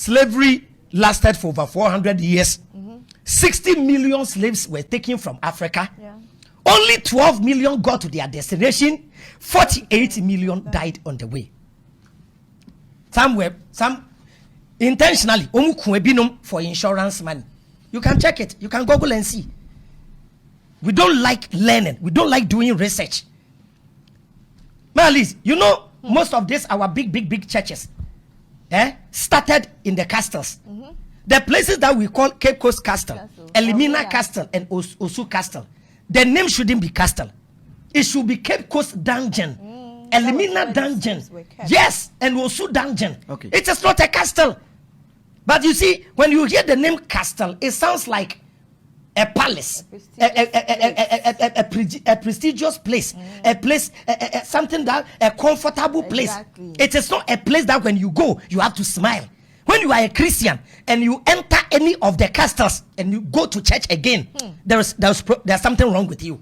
slavery lasted for over 400 years. 60 million slaves were taken from Africa. Only 12 million got to their destination. 48 million died on the way. Some intentionally for insurance money. You can check it. You can Google and see. We don't like learning. We don't like doing research. Malis, you know, most of this, our big churches, started in the castles. The places that we call Cape Coast Castle, Elimina Castle, and Osu Castle. The name shouldn't be Castle. It should be Cape Coast Dungeon. Elimina Dungeon. Yes, and Osu Dungeon. Okay. It is not a castle. But you see, when you hear the name Castle, it sounds like a palace, a prestigious place, a place, something that a comfortable place. Exactly. It is not a place that when you go, you have to smile. When you are a Christian and you enter any of the castles and you go to church again, there's something wrong with you.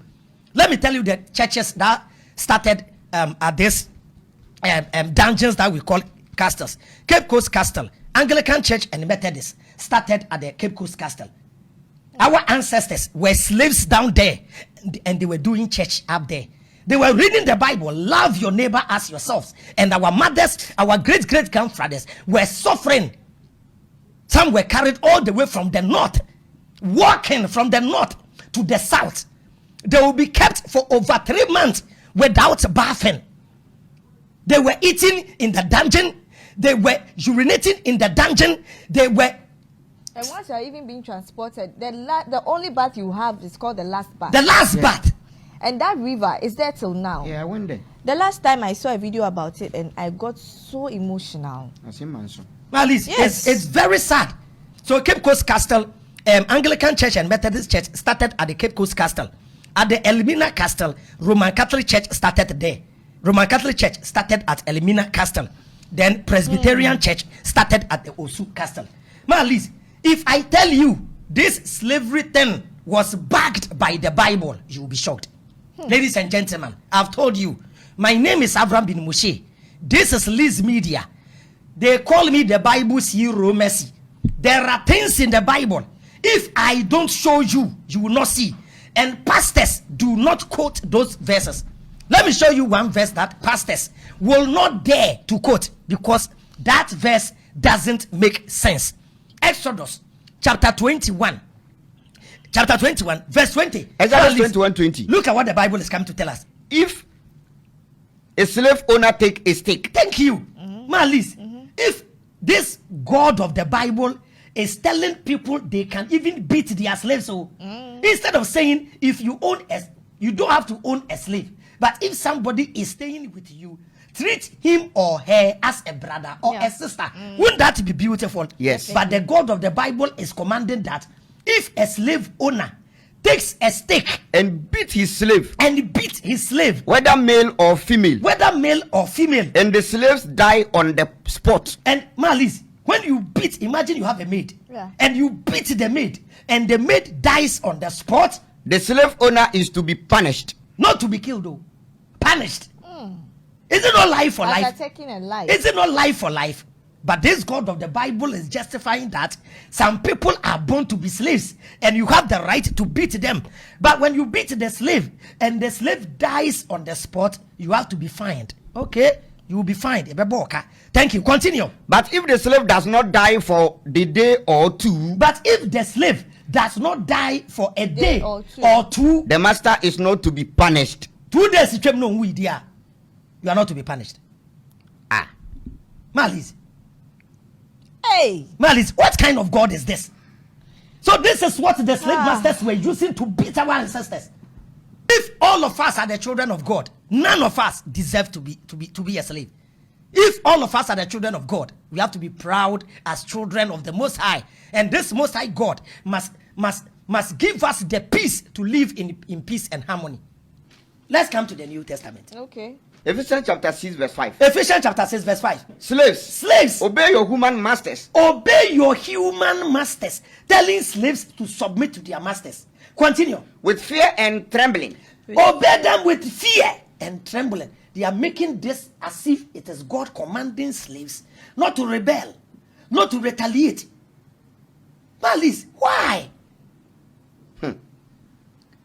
Let me tell you the churches that started at this dungeons that we call castles. Cape Coast Castle, Anglican Church and Methodist started at the Cape Coast Castle. Our ancestors were slaves down there and they were doing church up there. They were reading the Bible, love your neighbor as yourselves. And our mothers, our great-great-grandfathers were suffering. Some were carried all the way from the north, walking from the north to the south. They will be kept for over 3 months without bathing. They were eating in the dungeon. They were urinating in the dungeon. They were... And once you are even being transported, the only bath you have is called the last bath. The last bath. And that river is there till now. Yeah, I went there. The last time I saw a video about it and I got so emotional. Well, it's very sad. So Cape Coast Castle, Anglican Church and Methodist Church started at the Cape Coast Castle. At the Elimina Castle, Roman Catholic Church started there. Roman Catholic Church started at Elimina Castle. Then Presbyterian Church started at the Osu Castle. Malis, if I tell you this slavery thing was backed by the Bible, you will be shocked. Ladies and gentlemen, I've told you, my name is Avram bin Moshe. This is Liz Media. They call me the Bible's hero, Messi. There are things in the Bible. If I don't show you, you will not see. And pastors do not quote those verses. Let me show you one verse that pastors will not dare to quote because that verse doesn't make sense. Exodus chapter 21. Chapter 21, verse 20. Exodus 21:20. Look at what the Bible is coming to tell us. If a slave owner take a stake. Thank you. Malis, if this God of the Bible is telling people they can even beat their slaves, so instead of saying if you own you don't have to own a slave, but if somebody is staying with you, treat him or her as a brother or a sister. Wouldn't that be beautiful? Yes. But the God of the Bible is commanding that if a slave owner takes a stake and beat his slave, whether male or female, and the slaves die on the spot. And Malis, when you beat, imagine you have a maid, and you beat the maid, and the maid dies on the spot, the slave owner is to be punished, not to be killed, though, punished. Is it not life for life? Taking a life. Is it not life for life? But this God of the Bible is justifying that some people are born to be slaves and you have the right to beat them. But when you beat the slave and the slave dies on the spot, you have to be fined. Okay? You will be fined. Thank you. Continue. But if the slave does not die for the day or two, a day or two, the master is not to be punished. 2 days, you are not to be punished. Malis. Hey, Malis, what kind of God is this? So this is what the slave masters were using to beat our ancestors. If all of us are the children of God, none of us deserve to be a slave. If all of us are the children of God, we have to be proud as children of the Most High. And this Most High God must give us the peace to live in peace and harmony. Let's come to the New Testament. Okay. Ephesians chapter 6 verse 5. Ephesians chapter 6 verse 5. Slaves, obey your human masters. Telling slaves to submit to their masters. Continue. With fear and trembling. Obey them with fear and trembling. They are making this as if it is God commanding slaves not to rebel, not to retaliate. Malice, why?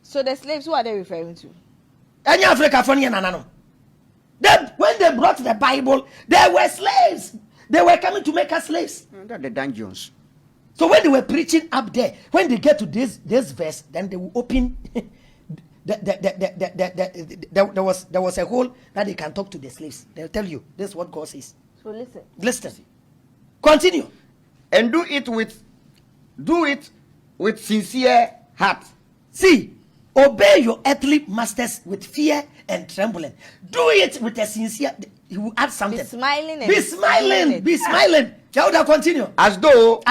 So the slaves, who are they referring to? Any Africa funny and anano. When they brought the Bible, there were slaves. They were coming to make us slaves. Under the dungeons. So when they were preaching up there, when they get to this verse, then they will open. There was a hole that they can talk to the slaves. They'll tell you this is what God says. So listen. Listen. Continue. And do it with sincere heart. See, obey your earthly masters with fear and trembling. Do it with a sincere. He will add something. Be smiling. Be smiling. Be smiling. Jauda, continue. As though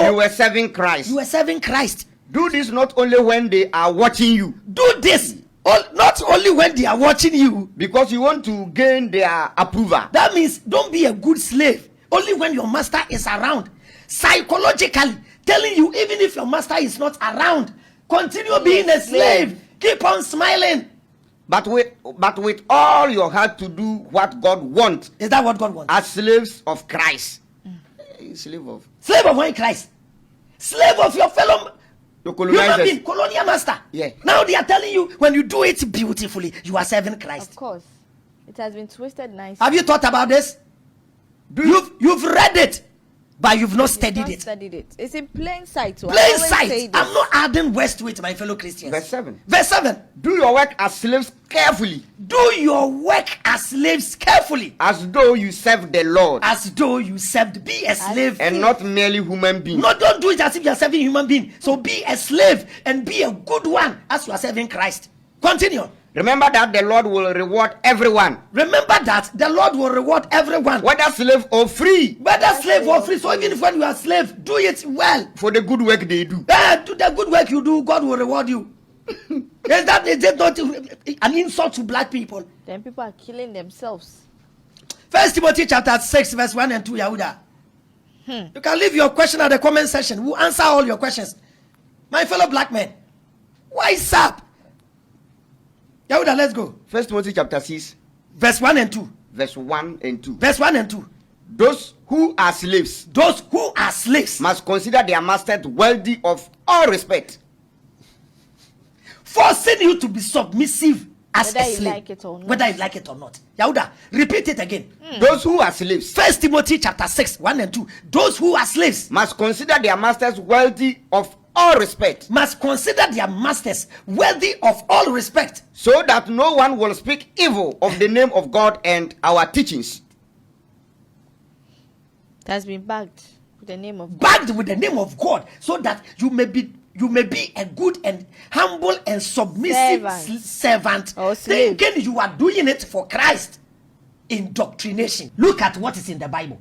you were serving Christ. You were serving Christ. Do this not only when they are watching you. Do this not only when they are watching you. Because you want to gain their approval. That means don't be a good slave only when your master is around. Psychologically telling you, even if your master is not around, continue being a slave. Keep on smiling. But with all your heart to do what God wants. Is that what God wants? As slaves of Christ. Slave of what Christ? Slave of your fellow human being, colonial master. Yeah. Now they are telling you, when you do it beautifully, you are serving Christ. Of course. It has been twisted nicely. Have you thought about this? You've read it, but you've not studied it. It's in plain sight. So plain sight. I'm not adding words to it, my fellow Christians. Verse 7. Do your work as slaves carefully. Do your work as slaves carefully. As though you serve the Lord. As though you served. Be a slave. And not merely human being. No, don't do it as if you are serving human being. So be a slave and be a good one as you are serving Christ. Continue. Remember that the Lord will reward everyone. Remember that the Lord will reward everyone. Whether slave or free. Whether slave or free. So even if when you are slave, do it well. For the good work they do. Do the good work you do, God will reward you. Is it not an insult to black people? Then people are killing themselves. 1 Timothy chapter 6 verse 1 and 2, Yahuda. You can leave your question at the comment section. We'll answer all your questions. My fellow black men, wise up. Yahuda, let's go. 1 Timothy chapter 6 verse 1 and 2. Verse 1 and 2. Verse 1 and 2. Those who are slaves must consider their masters worthy of all respect, forcing you to be submissive as whether a slave, whether you like it or not. Yahuda, repeat it again. Those who are slaves. 1 Timothy chapter 6 1 and 2. Those who are slaves must consider their masters worthy of all respect. Must consider their masters worthy of all respect, so that no one will speak evil of the name of God and our teachings. It has been bagged with the name of God. Bagged with the name of God, so that you may be a good and humble and submissive servant, thinking you are doing it for Christ. Indoctrination. Look at what is in the Bible.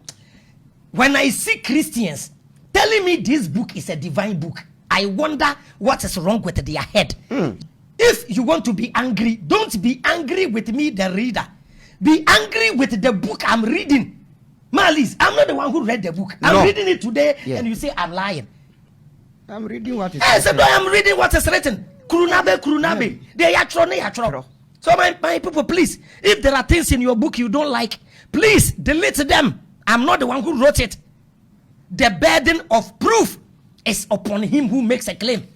When I see Christians telling me this book is a divine book, I wonder what is wrong with their head. If you want to be angry, don't be angry with me, the reader. Be angry with the book I'm reading. Malice, I'm not the one who read the book. I'm reading it today, and you say I'm lying. I'm reading what is written. I'm reading what is written. Kurunabe. They yatro. So my people, please, if there are things in your book you don't like, please delete them. I'm not the one who wrote it. The burden of proof is upon him who makes a claim.